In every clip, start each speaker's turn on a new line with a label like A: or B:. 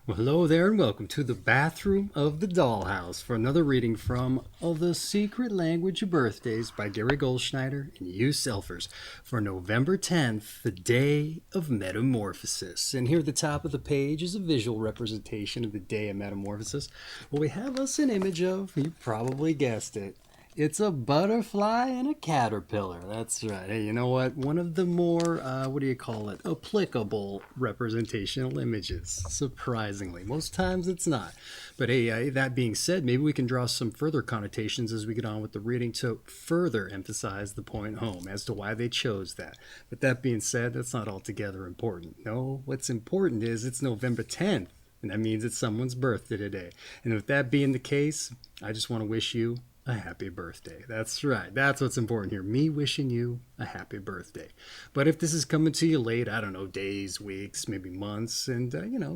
A: Well, hello there, and welcome to the bathroom of the dollhouse for another reading from The Secret Language of Birthdays by Gary Goldschneider and you Selfers for November 10th, the day of Metamorphosis. And here at the top of the page is a visual representation of the day of Metamorphosis. Well, we have us an image of, you probably guessed it, it's a butterfly and a caterpillar. That's right. Hey, you know what? One of the more, what do you call it? Applicable representational images, surprisingly. Most times it's not. But hey, that being said, maybe we can draw some further connotations as we get on with the reading to further emphasize the point home as to why they chose that. But that being said, that's not altogether important. No, what's important is it's November 10th. And that means it's someone's birthday today. And with that being the case, I just want to wish you a happy birthday. That's right. That's what's important here. Me wishing you a happy birthday. But if this is coming to you late, I don't know, days, weeks, maybe months, and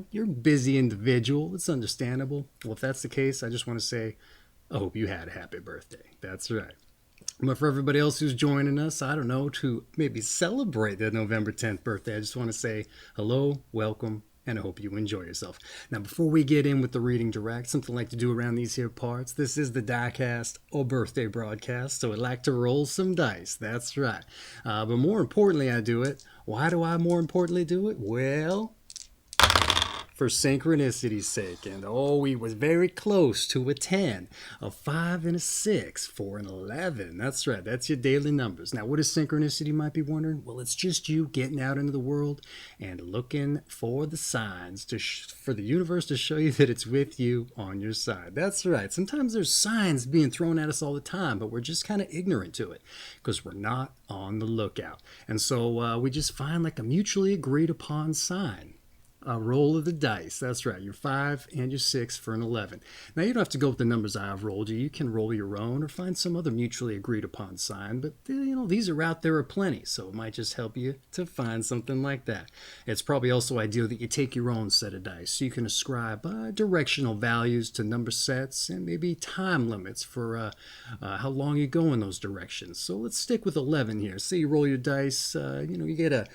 A: you're a busy individual, it's understandable. Well, if that's the case, I just want to say, I hope you had a happy birthday. That's right. But for everybody else who's joining us, I don't know, to maybe celebrate the November 10th birthday, I just want to say hello, welcome, and I hope you enjoy yourself. Now, before we get in with the reading direct, something I like to do around these here parts, this is the DykASSt or birthday broadcast, so I'd like to roll some dice. That's right. But more importantly, I do it. Why do I more importantly do it? Well, for synchronicity's sake. And we was very close to a 10, a 5, and a 6, 4, and 11. That's right, that's your daily numbers. Now, what is synchronicity, you might be wondering? Well, it's just you getting out into the world and looking for the signs for the universe to show you that it's with you on your side. That's right. Sometimes there's signs being thrown at us all the time, but we're just kind of ignorant to it because we're not on the lookout. And so we just find like a mutually agreed upon sign. A roll of the dice. That's right. Your 5 and your 6 for an 11. Now, you don't have to go with the numbers I have rolled you. You can roll your own or find some other mutually agreed upon sign. But, these are out there aplenty. So it might just help you to find something like that. It's probably also ideal that you take your own set of dice. So you can ascribe directional values to number sets and maybe time limits for how long you go in those directions. So let's stick with 11 here. Say you roll your dice. You get a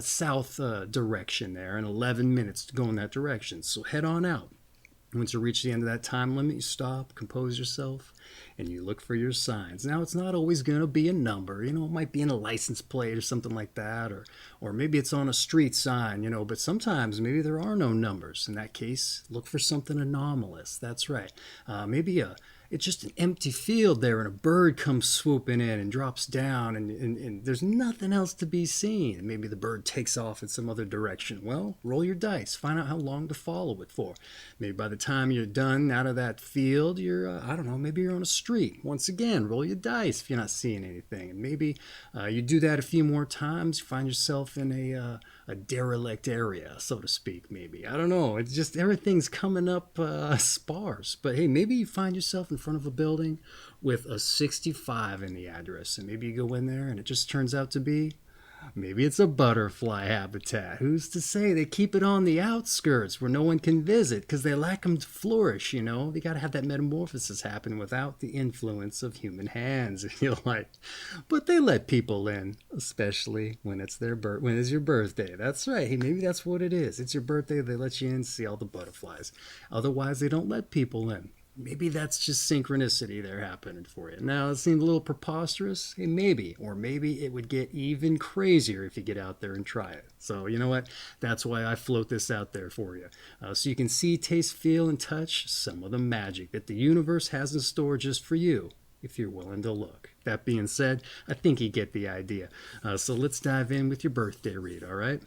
A: south direction there and 11 minutes to go in that direction. So head on out. Once you reach the end of that time limit, you stop, compose yourself, and you look for your signs. Now, it's not always going to be a number. It might be in a license plate or something like that, or maybe it's on a street sign, but sometimes maybe there are no numbers. In that case, look for something anomalous. That's right. Maybe it's just an empty field there and a bird comes swooping in and drops down and there's nothing else to be seen. Maybe the bird takes off in some other direction. Well, roll your dice. Find out how long to follow it for. Maybe by the time you're done out of that field, you're, maybe you're on a street. Once again, roll your dice if you're not seeing anything. And maybe you do that a few more times, you find yourself in a derelict area, so to speak, maybe. I don't know. It's just everything's coming up sparse. But hey, maybe you find yourself in front of a building with a 65 in the address. And maybe you go in there and it just turns out to be, maybe it's a butterfly habitat. Who's to say? They keep it on the outskirts where no one can visit because they lack them to flourish, They got to have that metamorphosis happen without the influence of human hands. And you're like, but they let people in, especially when it's when it's your birthday. That's right. Hey, maybe that's what it is. It's your birthday. They let you in, see all the butterflies. Otherwise, they don't let people in. Maybe that's just synchronicity there happening for you. Now, it seemed a little preposterous. Hey, maybe. Or maybe it would get even crazier if you get out there and try it. So, you know what? That's why I float this out there for you. So you can see, taste, feel, and touch some of the magic that the universe has in store just for you, if you're willing to look. That being said, I think you get the idea. So let's dive in with your birthday read, all right?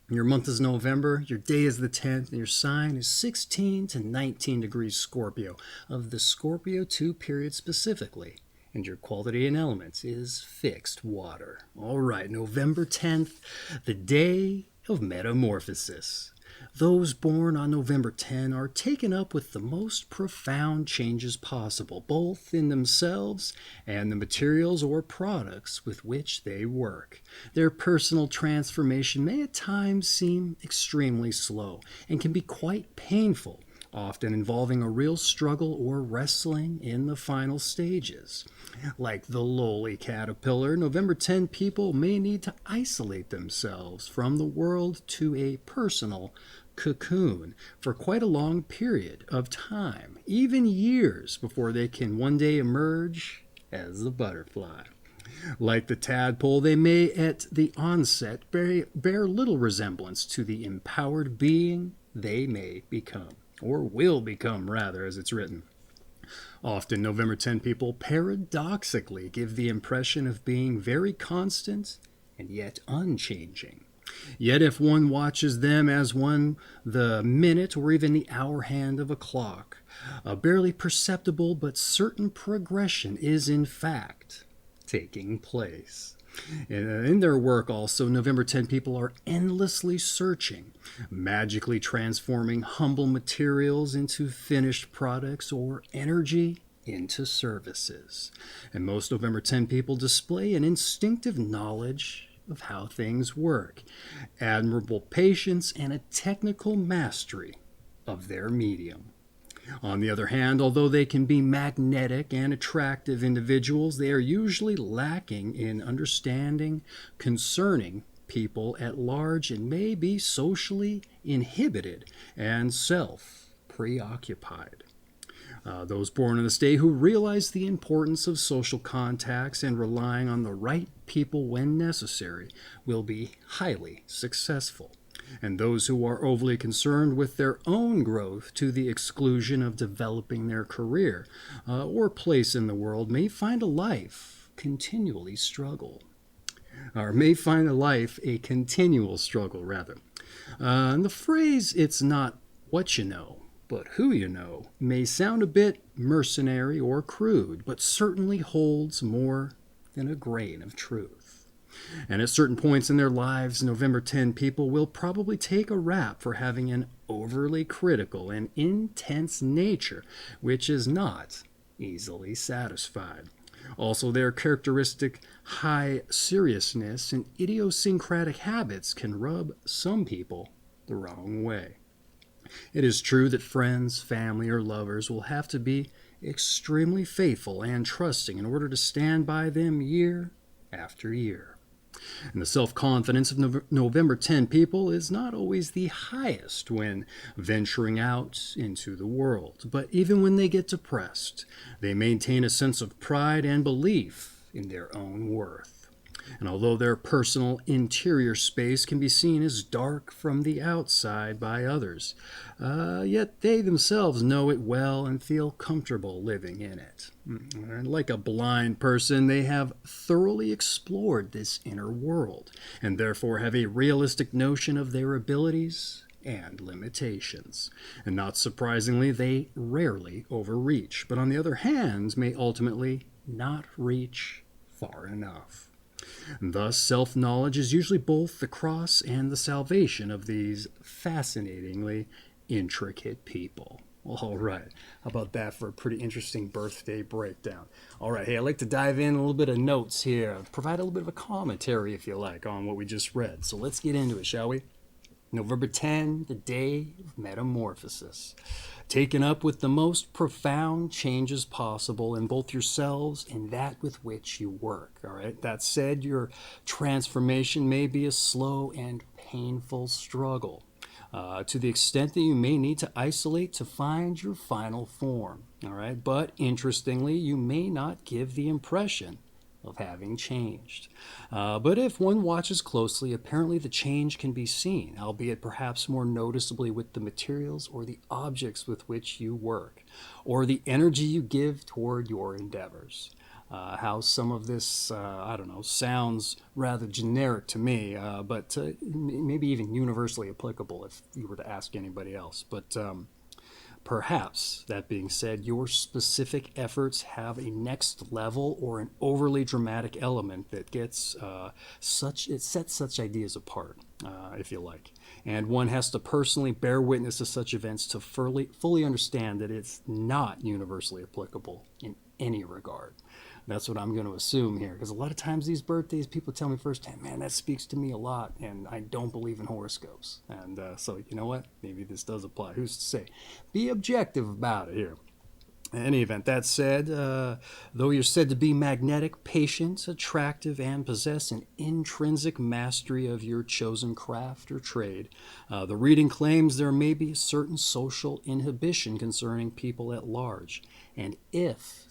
A: Your month is November, your day is the 10th, and your sign is 16 to 19 degrees Scorpio, of the Scorpio II period specifically. And your quality and elements is fixed water. All right, November 10th, the day of Metamorphosis. Those born on November 10 are taken up with the most profound changes possible, both in themselves and the materials or products with which they work. Their personal transformation may at times seem extremely slow and can be quite painful, often involving a real struggle or wrestling in the final stages. Like the lowly caterpillar, November 10 people may need to isolate themselves from the world to a personal cocoon for quite a long period of time, even years, before they can one day emerge as the butterfly. Like the tadpole, they may at the onset bear little resemblance to the empowered being they may become, or will become rather, as it's written. Often November 10 people paradoxically give the impression of being very constant and yet unchanging. Yet if one watches them as one the minute or even the hour hand of a clock, a barely perceptible but certain progression is in fact taking place. In their work also, November 10 people are endlessly searching, magically transforming humble materials into finished products or energy into services. And most November 10 people display an instinctive knowledge of how things work, admirable patience, and a technical mastery of their medium. On the other hand, although they can be magnetic and attractive individuals, they are usually lacking in understanding concerning people at large and may be socially inhibited and self-preoccupied. Those born in this day who realize the importance of social contacts and relying on the right people when necessary will be highly successful. And those who are overly concerned with their own growth to the exclusion of developing their career or place in the world may find a life continually struggle. Or may find a life a continual struggle, rather. And the phrase, "it's not what you know, but who you know," may sound a bit mercenary or crude, but certainly holds more than a grain of truth. And at certain points in their lives, November 10 people will probably take a rap for having an overly critical and intense nature, which is not easily satisfied. Also, their characteristic high seriousness and idiosyncratic habits can rub some people the wrong way. It is true that friends, family, or lovers will have to be extremely faithful and trusting in order to stand by them year after year. And the self-confidence of November 10 people is not always the highest when venturing out into the world. But even when they get depressed, they maintain a sense of pride and belief in their own worth. And although their personal interior space can be seen as dark from the outside by others, yet they themselves know it well and feel comfortable living in it. And like a blind person, they have thoroughly explored this inner world, and therefore have a realistic notion of their abilities and limitations. And not surprisingly, they rarely overreach, but on the other hand, may ultimately not reach far enough. And thus, self-knowledge is usually both the cross and the salvation of these fascinatingly intricate people. All right, how about that for a pretty interesting birthday breakdown? All right, hey, I'd like to dive in a little bit of notes here, provide a little bit of a commentary, if you like, on what we just read. So let's get into it, shall we? November 10, the day of metamorphosis. Taken up with the most profound changes possible in both yourselves and that with which you work. All right. That said, your transformation may be a slow and painful struggle, to the extent that you may need to isolate to find your final form. All right. But interestingly, you may not give the impression of having changed. But if one watches closely, apparently the change can be seen, albeit perhaps more noticeably with the materials or the objects with which you work, or the energy you give toward your endeavors. How some of this, sounds rather generic to me, but maybe even universally applicable if you were to ask anybody else. But perhaps, that being said, your specific efforts have a next level or an overly dramatic element that gets it sets such ideas apart, if you like. And one has to personally bear witness to such events to fully understand that it's not universally applicable in any regard. That's what I'm going to assume here, because a lot of times these birthdays, people tell me firsthand, man, that speaks to me a lot, and I don't believe in horoscopes. And so, you know what? Maybe this does apply. Who's to say? Be objective about it here. In any event, that said, though you're said to be magnetic, patient, attractive, and possess an intrinsic mastery of your chosen craft or trade, the reading claims there may be a certain social inhibition concerning people at large. And if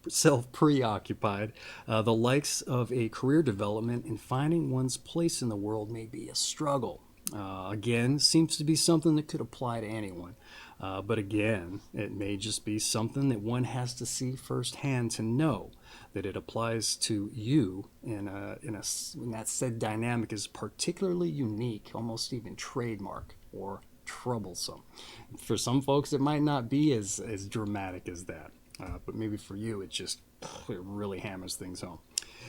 A: self-preoccupied, the likes of a career development and finding one's place in the world may be a struggle. Again, seems to be something that could apply to anyone. But again, it may just be something that one has to see firsthand to know that it applies to you in that said dynamic is particularly unique, almost even trademark or troublesome. For some folks, it might not be as dramatic as that. But maybe for you, it really hammers things home.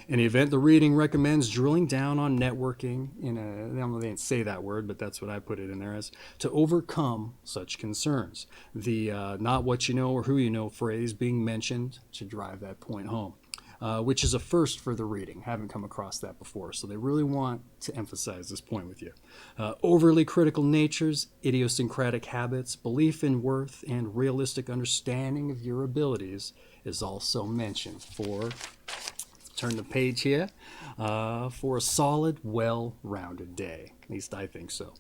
A: In the event, the reading recommends drilling down on networking they didn't say that word, but that's what I put it in there as, to overcome such concerns. The not what you know or who you know phrase being mentioned to drive that point home, which is a first for the reading. Haven't come across that before, so they really want to emphasize this point with you. Overly critical natures, idiosyncratic habits, belief in worth, and realistic understanding of your abilities is also mentioned for... Turn the page here for a solid, well-rounded day. At least I think so.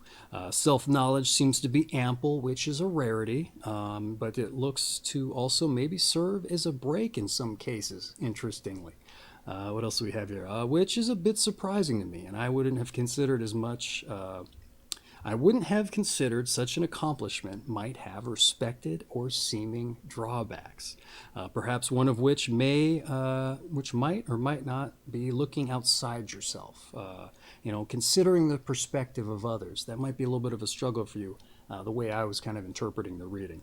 A: Self-knowledge seems to be ample, which is a rarity, but it looks to also maybe serve as a break in some cases, interestingly. What else do we have here? Which is a bit surprising to me, and I wouldn't have considered as much... I wouldn't have considered such an accomplishment might have respected or seeming drawbacks, perhaps one of which might or might not be looking outside yourself. Considering the perspective of others. That might be a little bit of a struggle for you, the way I was kind of interpreting the reading.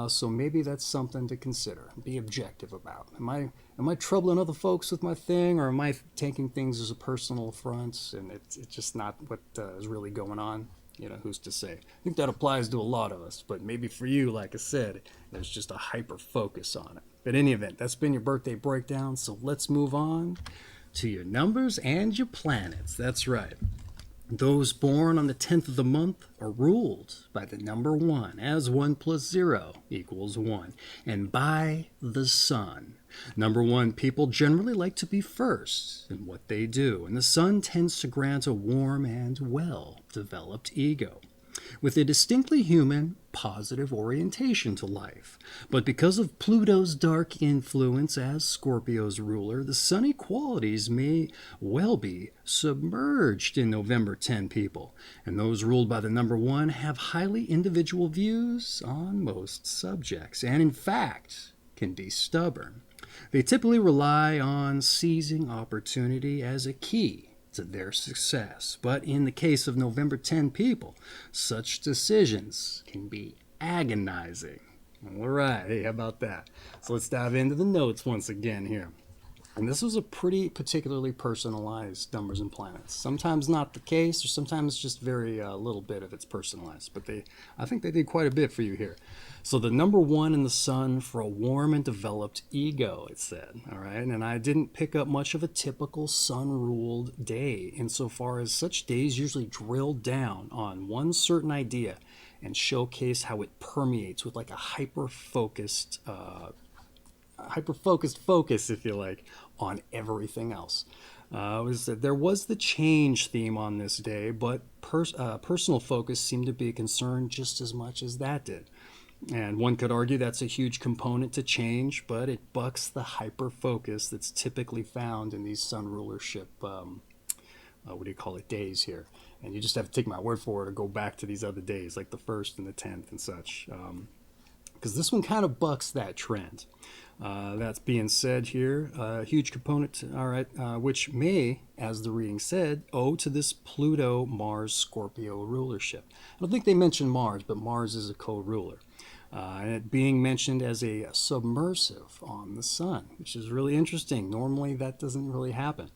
A: So maybe that's something to consider. Be objective about. Am I troubling other folks with my thing, or am I taking things as a personal affront, and it's just not what is really going on? Who's to say? I think that applies to a lot of us, but maybe for you, like I said, there's just a hyper focus on it. But in any event, that's been your birthday breakdown, so let's move on to your numbers and your planets. That's right. Those born on the 10th of the month are ruled by the number 1, as 1 plus 0 equals 1, and by the sun. Number 1 people generally like to be first in what they do, and the sun tends to grant a warm and well-developed ego, with a distinctly human, positive orientation to life. But because of Pluto's dark influence as Scorpio's ruler, the sunny qualities may well be submerged in November 10 people, and those ruled by the number 1 have highly individual views on most subjects, and in fact can be stubborn. They typically rely on seizing opportunity as a key to their success. But in the case of November 10 people, such decisions can be agonizing. All right, hey, how about that? So let's dive into the notes once again here. And this was a pretty particularly personalized numbers and planets. Sometimes not the case, or sometimes just very little bit of it's personalized. But I think they did quite a bit for you here. So the number 1 in the sun for a warm and developed ego, it said. All right, and I didn't pick up much of a typical sun-ruled day, insofar as such days usually drill down on one certain idea and showcase how it permeates with like a hyper-focused focus, if you like, on everything else. There was the change theme on this day, but personal focus seemed to be a concern just as much as that did. And one could argue that's a huge component to change, but it bucks the hyper-focus that's typically found in these sun rulership, days here. And you just have to take my word for it or go back to these other days, like the 1st and the 10th and such. Because this one kind of bucks that trend. That's being said here, a huge component, which may, as the reading said, owe to this Pluto-Mars-Scorpio rulership. I don't think they mentioned Mars, but Mars is a co-ruler. And it being mentioned as a submersive on the sun, which is really interesting. Normally that doesn't really happen,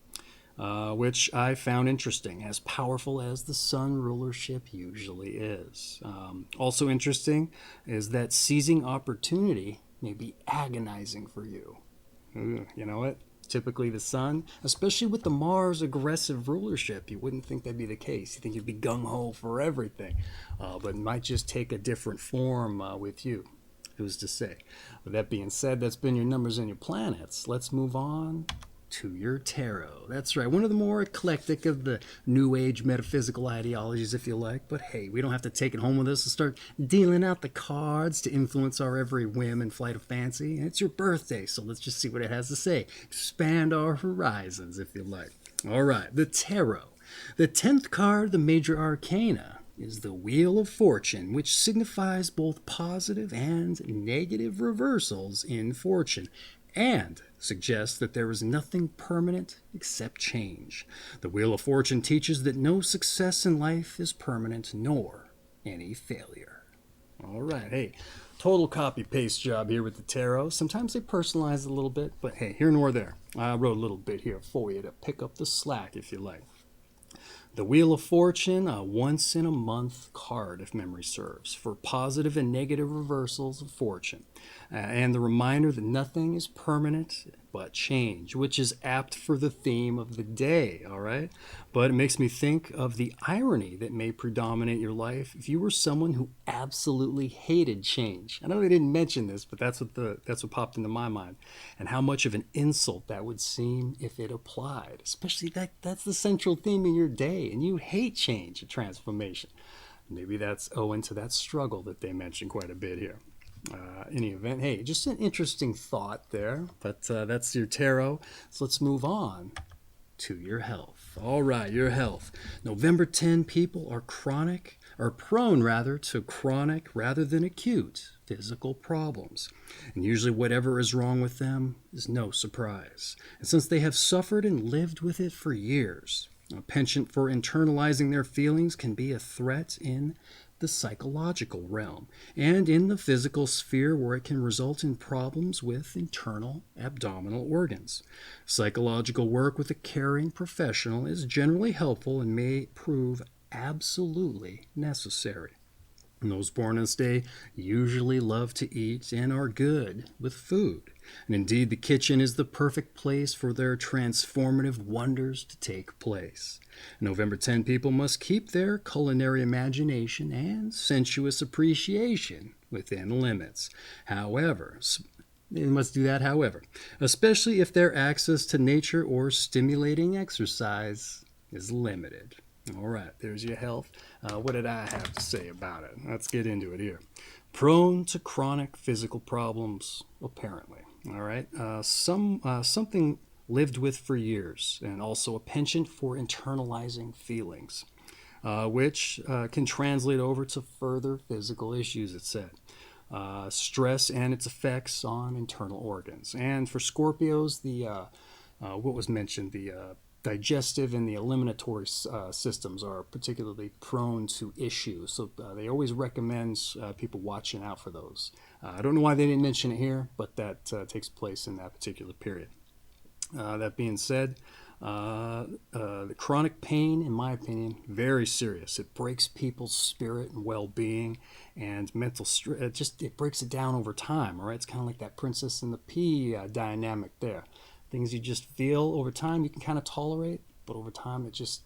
A: which I found interesting, as powerful as the sun rulership usually is. Also interesting is that seizing opportunity may be agonizing for you. You know what? Typically the sun, especially with the Mars aggressive rulership, you wouldn't think that'd be the case. You think you'd be gung-ho for everything, but it might just take a different form with you. Who's to say? With that being said, that's been your numbers and your planets. Let's move on to your tarot. That's right, one of the more eclectic of the New Age metaphysical ideologies, if you like. But hey, we don't have to take it home with us and start dealing out the cards to influence our every whim and flight of fancy. It's your birthday, so let's just see what it has to say. Expand our horizons, if you like. All right, the tarot. The 10th card, the major arcana, is the Wheel of Fortune, which signifies both positive and negative reversals in fortune, and suggests that there is nothing permanent except change. The Wheel of Fortune teaches that no success in life is permanent, nor any failure. All right, hey, total copy-paste job here with the tarot. Sometimes they personalize a little bit, but hey, here nor there. I wrote a little bit here for you to pick up the slack, if you like. The Wheel of Fortune, a once-in-a-month card, if memory serves, for positive and negative reversals of fortune. And the reminder that nothing is permanent but change, which is apt for the theme of the day, all right? But it makes me think of the irony that may predominate your life if you were someone who absolutely hated change. I know they didn't mention this, but that's what popped into my mind. And how much of an insult that would seem if it applied, especially that's the central theme in your day, and you hate change and transformation. Maybe that's owing to that struggle that they mention quite a bit here. Any event, hey, just an interesting thought there, but that's your tarot. So let's move on to your health. All right, your health. November 10 people are prone to chronic rather than acute physical problems. And usually whatever is wrong with them is no surprise. And since they have suffered and lived with it for years, a penchant for internalizing their feelings can be a threat in the psychological realm and in the physical sphere, where it can result in problems with internal abdominal organs. Psychological work with a caring professional is generally helpful and may prove absolutely necessary. And those born on this day usually love to eat and are good with food. And indeed, the kitchen is the perfect place for their transformative wonders to take place. November 10 people must keep their culinary imagination and sensuous appreciation within limits. However, they must do that, especially if their access to nature or stimulating exercise is limited. All right, there's your health. What did I have to say about it? Let's get into it here. Prone to chronic physical problems, apparently. All right, something lived with for years, and also a penchant for internalizing feelings, which can translate over to further physical issues, it said. Stress and its effects on internal organs. And for Scorpios, what was mentioned, the digestive and the eliminatory systems are particularly prone to issues. So they always recommend people watching out for those. I don't know why they didn't mention it here, but that takes place in that particular period. That being said, the chronic pain, in my opinion, very serious. It breaks people's spirit and well-being and mental stress. It breaks it down over time, all right? It's kind of like that princess and the pea dynamic there. Things you just feel over time you can kind of tolerate, but over time it just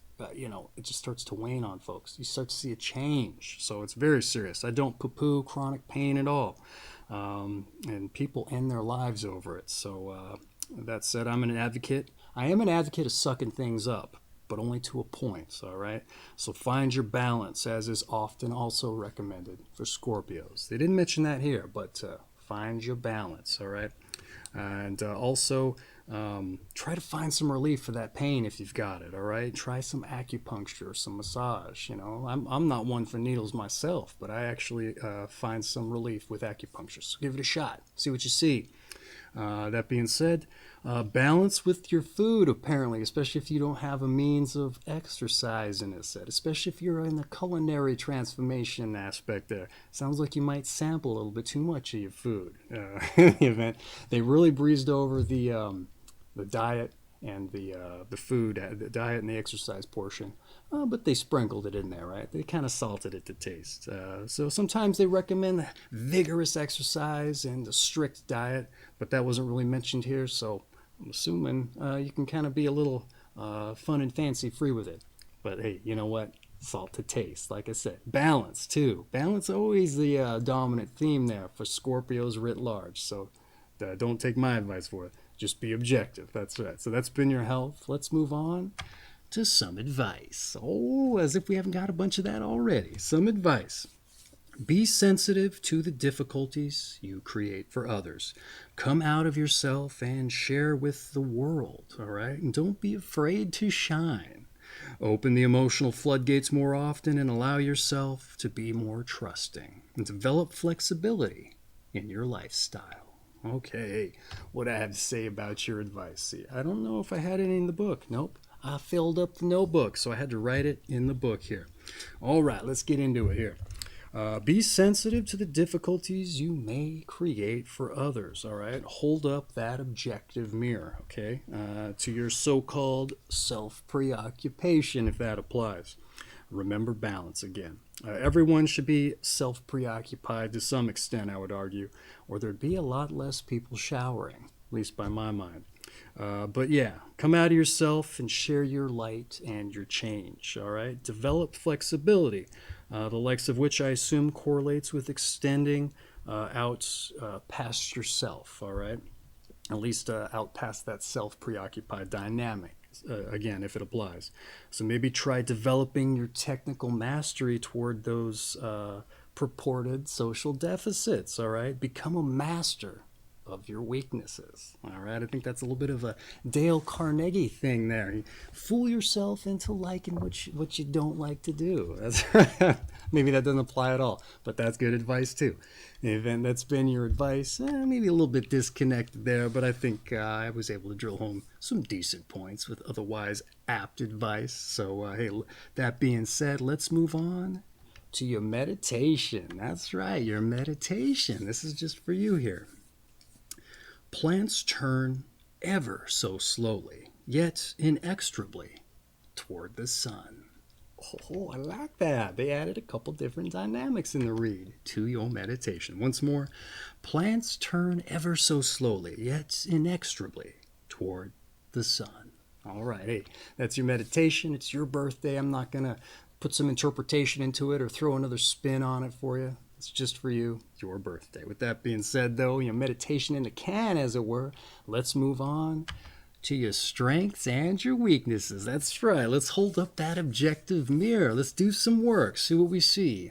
A: starts to wane on folks. You start to see a change. So it's very serious. I don't poo-poo chronic pain at all. And people end their lives over it. So that said, I am an advocate of sucking things up, but only to a point, all right? So find your balance, as is often also recommended for Scorpios. They didn't mention that here, but find your balance, all right? And also try to find some relief for that pain if you've got it, all right? Try some acupuncture, some massage, I'm not one for needles myself, but I actually find some relief with acupuncture. So give it a shot, see what you see. That being said, balance with your food, apparently, especially if you don't have a means of exercise in this set, especially if you're in the culinary transformation aspect there. Sounds like you might sample a little bit too much of your food. In the event, they really breezed over the diet and the food, the diet and the exercise portion. but they sprinkled it in there, right? They kind of salted it to taste. So sometimes they recommend vigorous exercise and a strict diet, but that wasn't really mentioned here. So I'm assuming you can kind of be a little fun and fancy free with it. But hey, you know what? Salt to taste, like I said. Balance, too. Balance always the dominant theme there for Scorpios writ large. So don't take my advice for it. Just be objective. That's right. So that's been your health. Let's move on to some advice. Oh, as if we haven't got a bunch of that already. Some advice. Be sensitive to the difficulties you create for others. Come out of yourself and share with the world, all right? And don't be afraid to shine. Open the emotional floodgates more often and allow yourself to be more trusting. And develop flexibility in your lifestyle. Okay, what I have to say about your advice. See, I don't know if I had any in the book. Nope. I filled up the notebook, so I had to write it in the book here. All right, let's get into it here. Be sensitive to the difficulties you may create for others, all right? Hold up that objective mirror, okay, to your so-called self-preoccupation, if that applies. Remember balance again. Everyone should be self-preoccupied to some extent, I would argue, or there'd be a lot less people showering, at least by my mind. But yeah, come out of yourself and share your light and your change, all right? Develop flexibility, the likes of which I assume correlates with extending out past yourself, all right? At least out past that self-preoccupied dynamic, again, if it applies. So maybe try developing your technical mastery toward those purported social deficits, all right? Become a master of your weaknesses. All right, I think that's a little bit of a Dale Carnegie thing there. You fool yourself into liking what you don't like to do. That's maybe that doesn't apply at all, but that's good advice too. In the event that's been your advice, maybe a little bit disconnected there, but I think I was able to drill home some decent points with otherwise apt advice. So hey, that being said, let's move on to your meditation. That's right, your meditation. This is just for you here. Plants turn ever so slowly, yet inexorably, toward the sun. Oh, I like that. They added a couple different dynamics in the read to your meditation. Once more, plants turn ever so slowly, yet inexorably, toward the sun. All right, hey, that's your meditation. It's your birthday. I'm not going to put some interpretation into it or throw another spin on it for you. It's just for you, your birthday. With that being said, though, your meditation in the can, as it were, let's move on to your strengths and your weaknesses. That's right. Let's hold up that objective mirror. Let's do some work. See what we see.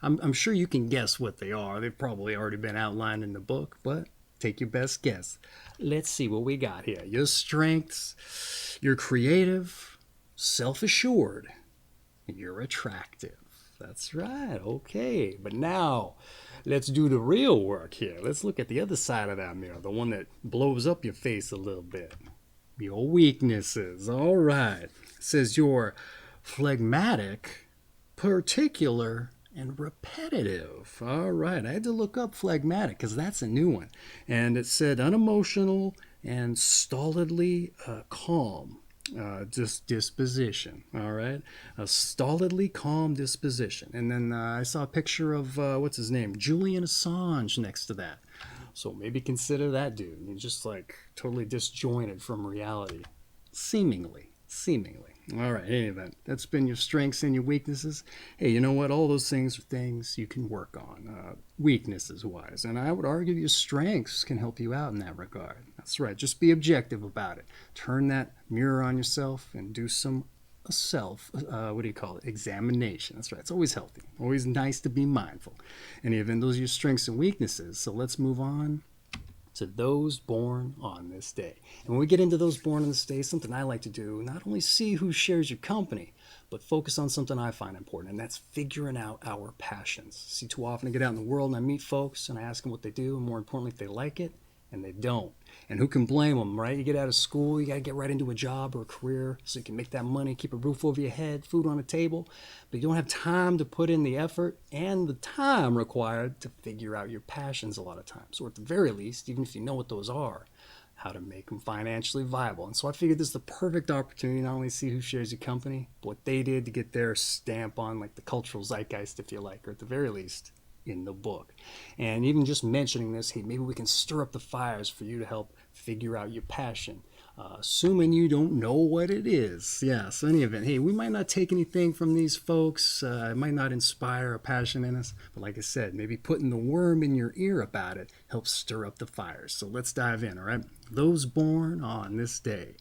A: I'm sure you can guess what they are. They've probably already been outlined in the book, but take your best guess. Let's see what we got here. Your strengths, you're creative, self-assured, and you're attractive. That's right. Okay. But now let's do the real work here. Let's look at the other side of that mirror, the one that blows up your face a little bit. Your weaknesses. All right. It says you're phlegmatic, particular, and repetitive. All right. I had to look up phlegmatic because that's a new one. And it said unemotional and stolidly calm. Just disposition, all right? A stolidly calm disposition. And then I saw a picture of, what's his name? Julian Assange next to that. So maybe consider that dude. He's just like totally disjointed from reality. Seemingly. All right, in any event, that's been your strengths and your weaknesses. Hey, you know what? All those things are things you can work on, weaknesses-wise. And I would argue your strengths can help you out in that regard. That's right. Just be objective about it. Turn that mirror on yourself and do some examination. That's right. It's always healthy. Always nice to be mindful. And even those are your strengths and weaknesses. So let's move on to those born on this day. And when we get into those born on this day, something I like to do, not only see who shares your company, but focus on something I find important, and that's figuring out our passions. See, too often I get out in the world and I meet folks and I ask them what they do, and more importantly, if they like it, and they don't. And who can blame them, right? You get out of school, you got to get right into a job or a career so you can make that money, keep a roof over your head, food on the table, but you don't have time to put in the effort and the time required to figure out your passions a lot of times. Or at the very least, even if you know what those are, how to make them financially viable. And so I figured this is the perfect opportunity to not only see who shares your company, but what they did to get their stamp on like the cultural zeitgeist, if you like, or at the very least, in the book. And even just mentioning this, hey, maybe we can stir up the fires for you to help figure out your passion. Assuming you don't know what it is. Yeah, so any event, hey, we might not take anything from these folks. It might not inspire a passion in us. But like I said, maybe putting the worm in your ear about it helps stir up the fires. So let's dive in, all right? Those born on this day.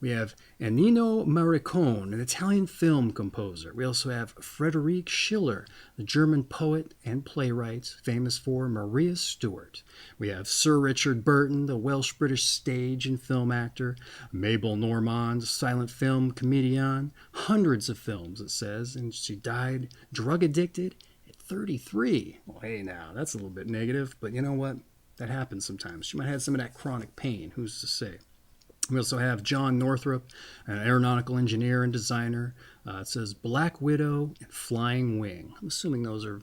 A: We have Ennio Morricone, an Italian film composer. We also have Friedrich Schiller, the German poet and playwright, famous for Maria Stuart. We have Sir Richard Burton, the Welsh-British stage and film actor. Mabel Normand, silent film comedian. Hundreds of films, it says, and she died drug-addicted at 33. Well, hey now, that's a little bit negative, but you know what? That happens sometimes. She might have some of that chronic pain, who's to say? We also have John Northrop, an aeronautical engineer and designer. It says Black Widow and Flying Wing. I'm assuming those are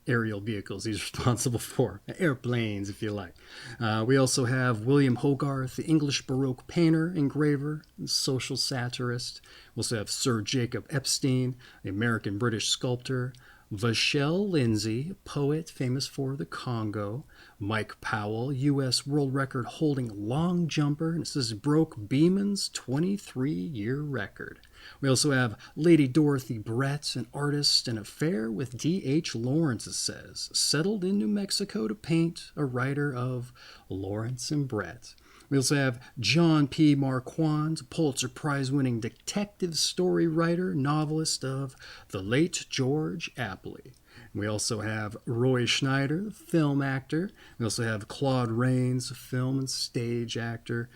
A: aerial vehicles he's responsible for. Airplanes, if you like. We also have William Hogarth, the English Baroque painter, engraver, and social satirist. We also have Sir Jacob Epstein, the American-British sculptor. Vachel Lindsay, poet famous for the Congo. Mike Powell, U.S. world record holding long jumper. And it says broke Beeman's 23-year record. We also have Lady Dorothy Brett, an artist, an affair with D.H. Lawrence, it says. Settled in New Mexico to paint, a writer of Lawrence and Brett. We also have John P. Marquand, Pulitzer Prize-winning detective story writer, novelist of the late George Apley. We also have Roy Schneider, film actor. We also have Claude Rains, film and stage actor.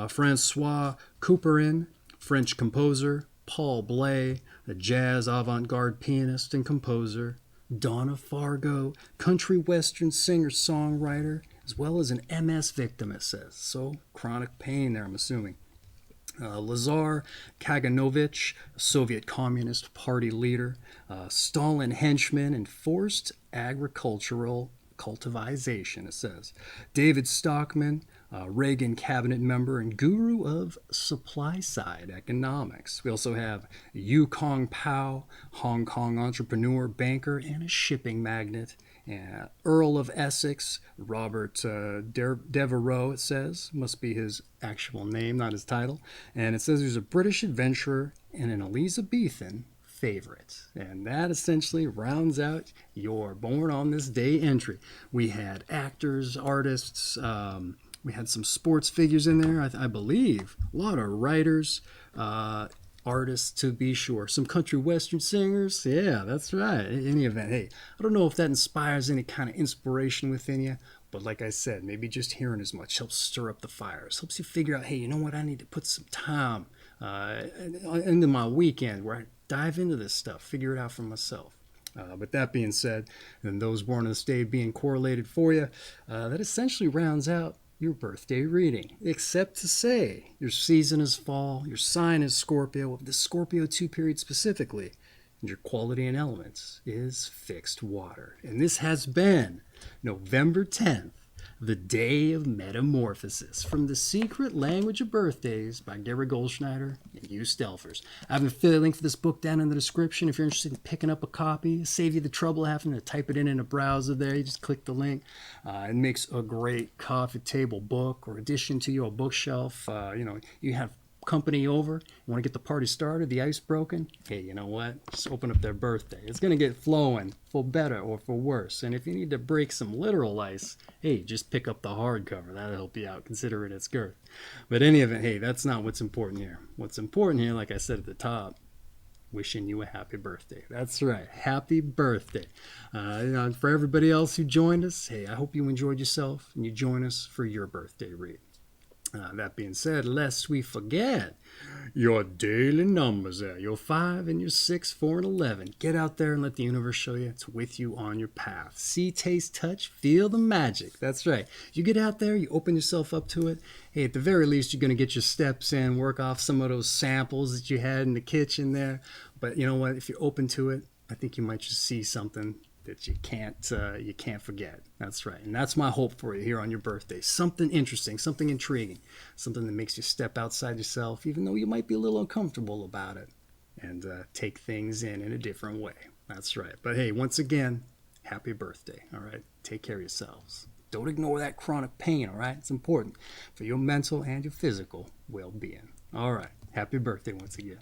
A: Francois Couperin, French composer. Paul Bley, a jazz avant-garde pianist and composer. Donna Fargo, country western singer-songwriter, as well as an MS victim, it says. So, chronic pain there, I'm assuming. Lazar Kaganovich, Soviet Communist Party leader. Stalin henchman and forced agricultural cultivization, it says. David Stockman, Reagan cabinet member and guru of supply-side economics. We also have Yu Kong Pao, Hong Kong entrepreneur, banker, and a shipping magnate. Earl of Essex, Robert Devereux, it says. Must be his actual name, not his title. And it says he's a British adventurer and an Elizabethan favorite. And that essentially rounds out your born on this day entry. We had actors, artists, we had some sports figures in there, I believe. A lot of writers, artists to be sure. Some country western singers. Yeah, that's right. In any event, hey, I don't know if that inspires any kind of inspiration within you, but like I said, maybe just hearing as much helps stir up the fires. Helps you figure out, hey, you know what? I need to put some time into my weekend where I dive into this stuff, figure it out for myself. But that being said, and those born on this day being correlated for you, that essentially rounds out your birthday reading, except to say your season is fall, your sign is Scorpio, the Scorpio II period specifically, and your quality and elements is fixed water. And this has been November 10th, the day of Metamorphosis, from The Secret Language of Birthdays by Gary Goldschneider and you Stelfers. I have an affiliate link for this book down in the description if you're interested in picking up a copy. Save you the trouble of having to type it in a browser there. You just click the link. It makes a great coffee table book or addition to your bookshelf. You have company over, you want to get the party started, the ice broken, hey, you know what? Just open up their birthday. It's going to get flowing for better or for worse. And if you need to break some literal ice, hey, just pick up the hardcover. That'll help you out, considering its girth. But in any event, hey, that's not what's important here. What's important here, like I said at the top, wishing you a happy birthday. That's right, happy birthday. For everybody else who joined us, hey, I hope you enjoyed yourself and you join us for your birthday read. That being said, lest we forget your daily numbers there, your 5 and your 6, 4, and 11. Get out there and let the universe show you it's with you on your path. See, taste, touch, feel the magic. That's right. You get out there, you open yourself up to it. Hey, at the very least, you're going to get your steps in, work off some of those samples that you had in the kitchen there. But you know what? If you're open to it, I think you might just see something that you can't forget. That's right. And that's my hope for you here on your birthday. Something interesting, something intriguing, something that makes you step outside yourself, even though you might be a little uncomfortable about it, and take things in a different way. That's right. But hey, once again, happy birthday. All right. Take care of yourselves. Don't ignore that chronic pain. All right. It's important for your mental and your physical well-being. All right. Happy birthday once again.